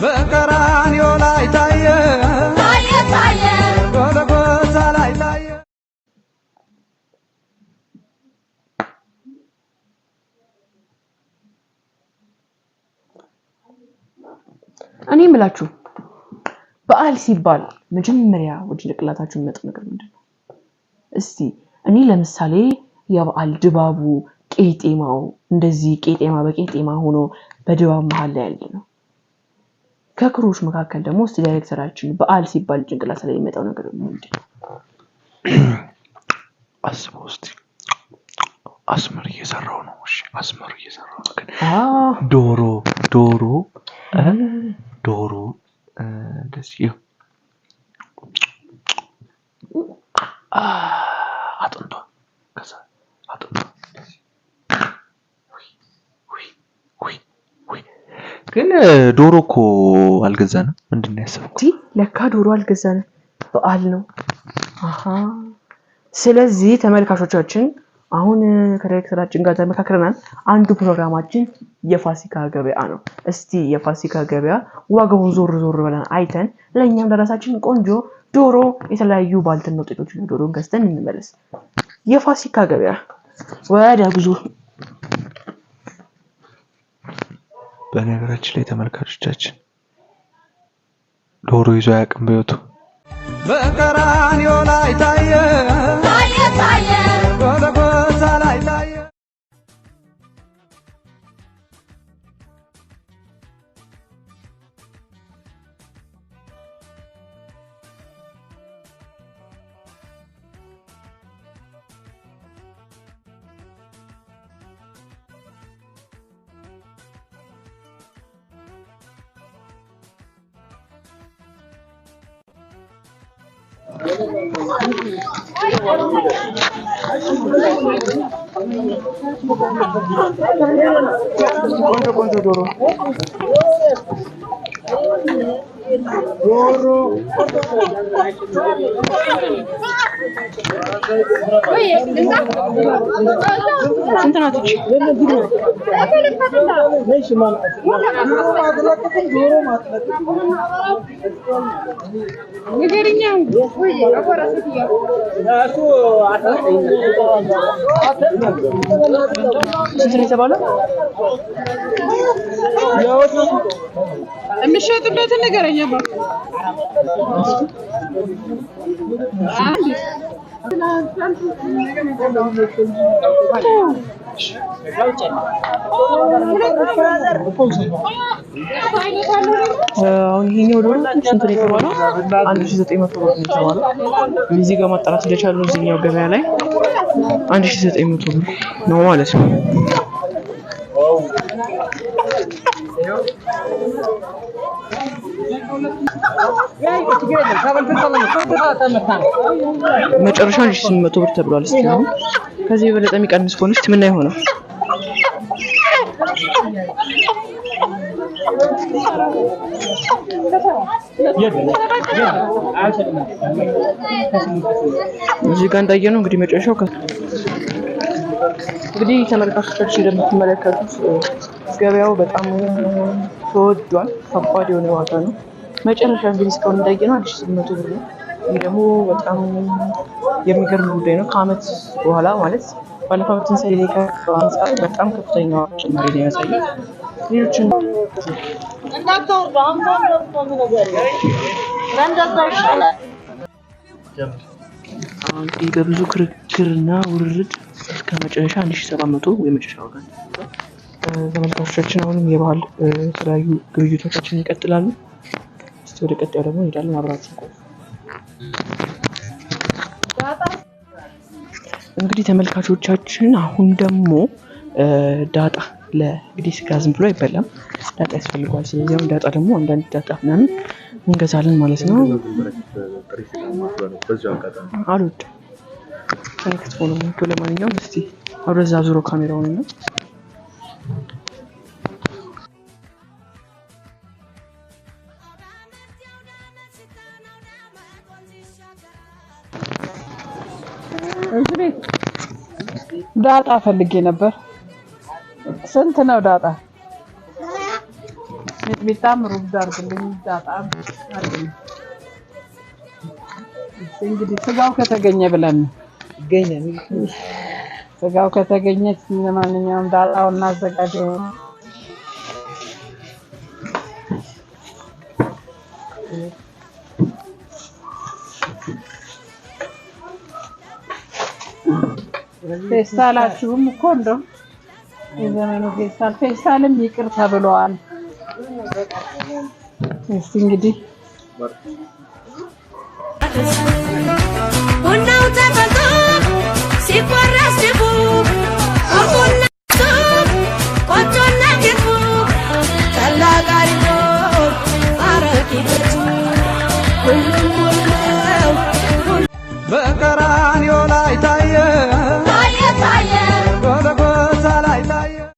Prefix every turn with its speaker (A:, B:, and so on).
A: በቀራንዮ ላይ ታየ ታየ ታየ ጎልጎታ ላይ ታየ።
B: እኔ የምላችሁ በዓል ሲባል መጀመሪያ ወደ ጭንቅላታችሁ የሚመጣው ነገር ምንድነው? እስቲ እኔ ለምሳሌ የበዓል ድባቡ ቄጤማው እንደዚህ ቄጤማ በቄጤማ ሆኖ በድባብ መሃል ላይ ያለ ነው። ከክሮች መካከል ደግሞ እስቲ ዳይሬክተራችን በዓል ሲባል ጭንቅላት ላይ የሚመጣው ነገር ምንድነው?
C: አስበው እስቲ አስመር እየሰራው ነው። እሺ አስመር እየሰራው ነው። ግን ዶሮ እንደዚህ አጥንቷ ከዛ አጥንቷ ግን ዶሮ እኮ አልገዛንም። ምንድነው ያሰብኩት?
B: ለካ ዶሮ አልገዛንም፣ በዓል ነው። ስለዚህ ተመልካቾቻችን አሁን ከዳይሬክተራችን ጋር ተመካክረናል። አንዱ ፕሮግራማችን የፋሲካ ገበያ ነው። እስቲ የፋሲካ ገበያ ዋጋውን ዞር ብለን አይተን ለኛም ለራሳችን ቆንጆ ዶሮ የተለያዩ ባልትና ውጤቶችን ዶሮን ገዝተን እንመለስ። የፋሲካ ገበያ ወደ ጉዞ።
C: በነገራችን ላይ ተመልካቾቻችን ዶሮ ይዞ አያውቅም በህይወቱ።
A: በቀራንዮ ላይ ታየ ታየ ታየ ጎልጎታ ላይ ታየ።
B: ቆንጆ ዶሮ ስንት ናት? ስንት ነው የተባለው?
D: የምትሸጥበትን ንገረኝ አባ።
B: አሁን ይሄኛው ዶሮ ስንት ነው የተባለው? 1900 ብር ነው የተባለው። እዚህ ጋር ማጣራት እንደቻለው እዚህኛው ገበያ ላይ 1900 ብር ነው ማለት ነው። መጨረሻ 1800 ብር ተብሏል። እስቲ አሁን ከዚህ የበለጠ የሚቀንስ ከሆነ እስቲ ምን አይሆንም? እዚህ ጋር እንዳየነው እንግዲህ መጨረሻው እንግዲህ ተመልካቾቻችን እንደምትመለከቱት ገበያው በጣም ተወዷል። ከባድ የሆነ ዋጋ ነው። መጨረሻ እንግዲህ እስካሁን እንዳየነው 1800 ብር ነው። ይሄ ደግሞ በጣም የሚገርም ጉዳይ ነው። ከዓመት በኋላ ማለት ባለፈው ዓመት ትንሳኤ ላይ ከአንጻር በጣም ከፍተኛ ጭማሪ ነው ያሳየው። ሌሎችን እንግዲህ በብዙ ክርክርና ውርርድ እስከ መጨረሻ 1700 የመጨረሻ ዋጋ ነው። ተመልካቾቻችን አሁንም የበዓል የተለያዩ ግብይቶቻችን ይቀጥላሉ። እስቲ ወደ ቀጣዩ ደግሞ እንሄዳለን። አብራችሁ ቆዩ። እንግዲህ ተመልካቾቻችን አሁን ደግሞ ዳጣ ለእንግዲህ ስጋ ዝም ብሎ አይበላም፣ ዳጣ ያስፈልገዋል። ስለዚህ አሁን ዳጣ ደግሞ አንዳንድ ዳጣ ምናምን እንገዛለን ማለት ነው። አሉት ክትፎ ነው ሞቶ። ለማንኛውም እስቲ ወደዛ ዙሮ ካሜራውን ነው
D: ዳጣ ፈልጌ ነበር። ስንት ነው ዳጣ? ሚጥሚጣም ሩብ ዳርግልኝ ዳጣም አርግልኝ። እንግዲህ ስጋው ከተገኘ ብለን ይገኛል። ስጋው ከተገኘ ለማንኛውም ዳጣውን እናዘጋጀው። ፌስታላችሁም እኮ እንደው የዘመኑ ፌስታልም ይቅር ተብሏል። እስቲ እንግዲህ ቡናው ተፈልቶ ሲቆረስ